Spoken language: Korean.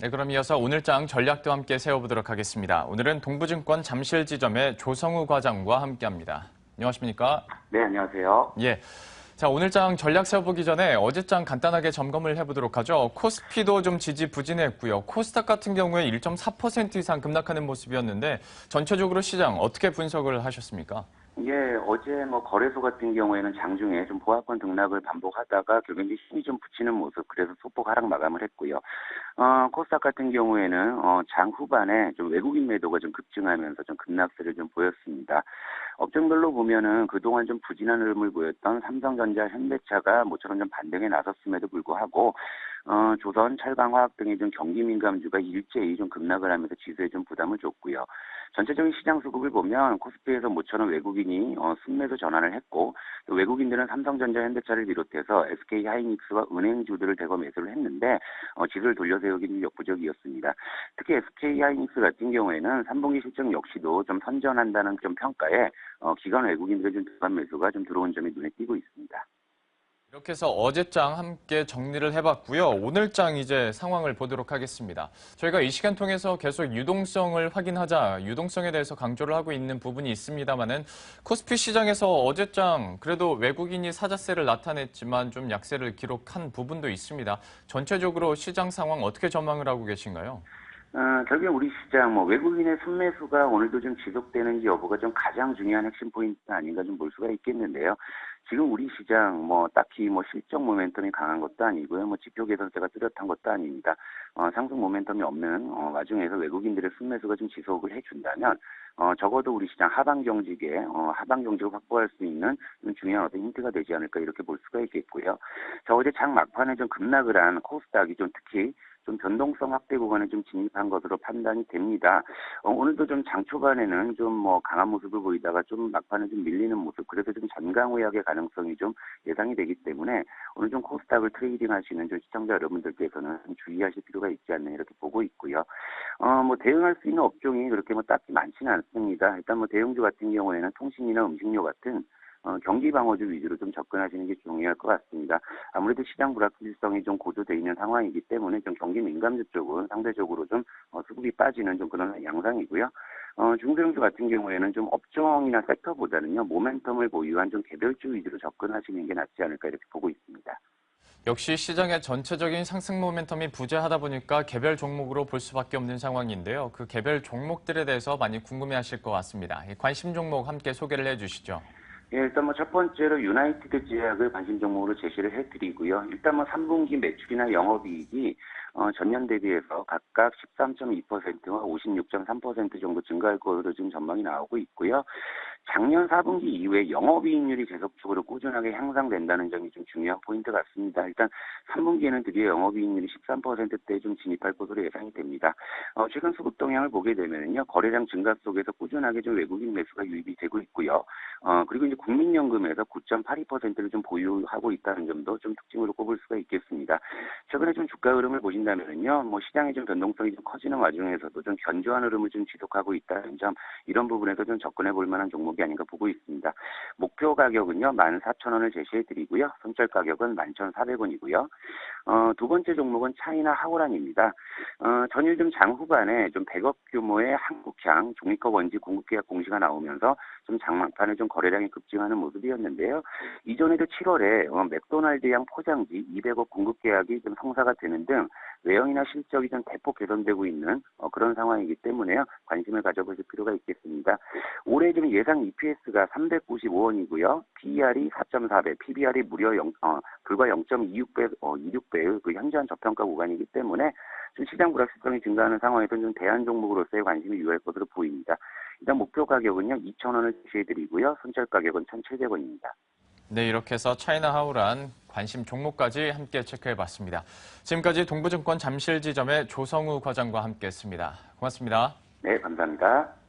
네, 그럼 이어서 오늘장 전략도 함께 세워보도록 하겠습니다. 오늘은 동부증권 잠실지점의 조성우 과장과 함께합니다. 안녕하십니까? 네, 안녕하세요. 예. 자, 오늘장 전략 세워보기 전에 어제장 간단하게 점검을 해보도록 하죠. 코스피도 좀 지지부진했고요. 코스닥 같은 경우에 1.4% 이상 급락하는 모습이었는데 전체적으로 시장 어떻게 분석을 하셨습니까? 예, 어제 거래소 같은 경우에는 장중에 좀 보합권 등락을 반복하다가 결국 이제 힘이 좀 붙이는 모습, 그래서 소폭 하락 마감을 했고요. 코스닥 같은 경우에는 장 후반에 좀 외국인 매도가 좀 급증하면서 좀 급락세를 좀 보였습니다. 업종별로 보면은 그동안 좀 부진한 흐름을 보였던 삼성전자, 현대차가 모처럼 좀 반등에 나섰음에도 불구하고 조선, 철강, 화학 등의 좀 경기 민감주가 일제히 좀 급락을 하면서 지수에 좀 부담을 줬고요. 전체적인 시장 수급을 보면 코스피에서 모처럼 외국인이 순매수 전환을 했고, 또 외국인들은 삼성전자, 현대차를 비롯해서 SK하이닉스와 은행주들을 대거 매수를 했는데 지수를 돌려세우기는 역부족이었습니다. 특히 SK하이닉스 같은 경우에는 3분기 실적 역시도 좀 선전한다는 좀 평가에 기관 외국인들의 좀 기관 매수가 좀 들어온 점이 눈에 띄고 있습니다. 이렇게 해서 어제장 함께 정리를 해봤고요. 오늘장 이제 상황을 보도록 하겠습니다. 저희가 이 시간 통해서 계속 유동성을 확인하자, 유동성에 대해서 강조를 하고 있는 부분이 있습니다만은 코스피 시장에서 어제장 그래도 외국인이 사자세를 나타냈지만 좀 약세를 기록한 부분도 있습니다. 전체적으로 시장 상황 어떻게 전망을 하고 계신가요? 결국에 우리 시장 외국인의 순매수가 오늘도 좀 지속되는지 여부가 좀 가장 중요한 핵심 포인트 아닌가 좀 볼 수가 있겠는데요. 지금 우리 시장 딱히 실적 모멘텀이 강한 것도 아니고요. 지표 개선세가 뚜렷한 것도 아닙니다. 상승 모멘텀이 없는 와중에서 외국인들의 순매수가 좀 지속을 해준다면 적어도 우리 시장 하방 경직을 확보할 수 있는 좀 중요한 어떤 힌트가 되지 않을까 이렇게 볼 수가 있겠고요. 어제 장 막판에 좀 급락을 한 코스닥이 좀 특히 좀 변동성 확대 구간에 좀 진입한 것으로 판단이 됩니다. 오늘도 좀 장 초반에는 좀 강한 모습을 보이다가 좀 막판에 좀 밀리는 모습, 그래서 좀 전강 후약의 가능성이 좀 예상이 되기 때문에 오늘 좀 코스닥을 트레이딩 하시는 좀 시청자 여러분들께서는 좀 주의하실 필요가 있지 않나 이렇게 보고 있고요. 대응할 수 있는 업종이 그렇게 딱히 많지는 않습니다. 일단 대형주 같은 경우에는 통신이나 음식료 같은 경기 방어주 위주로 좀 접근하시는 게 중요할 것 같습니다. 아무래도 시장 불확실성이 좀 고조되어 있는 상황이기 때문에 좀 경기 민감주 쪽은 상대적으로 좀 수급이 빠지는 좀 그런 양상이고요. 중소형주 같은 경우에는 좀 업종이나 섹터보다는요, 모멘텀을 보유한 좀 개별주 위주로 접근하시는 게 낫지 않을까 이렇게 보고 있습니다. 역시 시장의 전체적인 상승 모멘텀이 부재하다 보니까 개별 종목으로 볼 수밖에 없는 상황인데요. 그 개별 종목들에 대해서 많이 궁금해하실 것 같습니다. 관심 종목 함께 소개를 해주시죠. 예, 일단 첫 번째로 유나이티드 제약을 관심 종목으로 제시를 해드리고요. 일단 3분기 매출이나 영업이익이 전년 대비해서 각각 13.2%와 56.3% 정도 증가할 것으로 지금 전망이 나오고 있고요. 작년 4분기 이후에 영업이익률이 계속적으로 꾸준하게 향상된다는 점이 좀 중요한 포인트 같습니다. 일단 3분기에는 드디어 영업이익률이 13%대에 좀 진입할 것으로 예상이 됩니다. 최근 수급 동향을 보게 되면요, 거래량 증가 속에서 꾸준하게 좀 외국인 매수가 유입이 되고 있고요. 그리고 이제 국민연금에서 9.82%를 좀 보유하고 있다는 점도 좀 특징으로 꼽을 수가 있겠습니다. 최근에 좀 주가 흐름을 보신다면요, 시장의 좀 변동성이 좀 커지는 와중에서도 좀 견조한 흐름을 좀 지속하고 있다는 점, 이런 부분에서 좀 접근해 볼 만한 종목이 아닌가 보고 있습니다. 목표 가격은요, 14,000원을 제시해 드리고요. 손절 가격은 11,400원이고요. 두 번째 종목은 차이나 하오란입니다. 전일 좀 장 후반에 좀 100억 규모의 한국향 종이컵 원지 공급 계약 공시가 나오면서 좀 장막판에 좀 거래량이 급증하는 모습이었는데요. 이전에도 7월에 맥도날드향 포장지 200억 공급 계약이 좀 성사가 되는 등 외형이나 실적이 좀 대폭 개선되고 있는 그런 상황이기 때문에요. 관심을 가져보실 필요가 있겠습니다. 올해 좀 예상 EPS가 395원이고요. PER이 4.4배, PBR이 무려 불과 0.26배, 26배의 그 현저한 저평가 구간이기 때문에 좀 시장 불확실성이 증가하는 상황에서 좀 대안 종목으로서의 관심이 유효할 것으로 보입니다. 일단 목표 가격은요, 2,000원을 제시해드리고요. 손절 가격은 1,700원입니다. 네, 이렇게 해서 차이나 하우란 관심 종목까지 함께 체크해봤습니다. 지금까지 동부증권 잠실지점의 조성우 과장과 함께했습니다. 고맙습니다. 네, 감사합니다.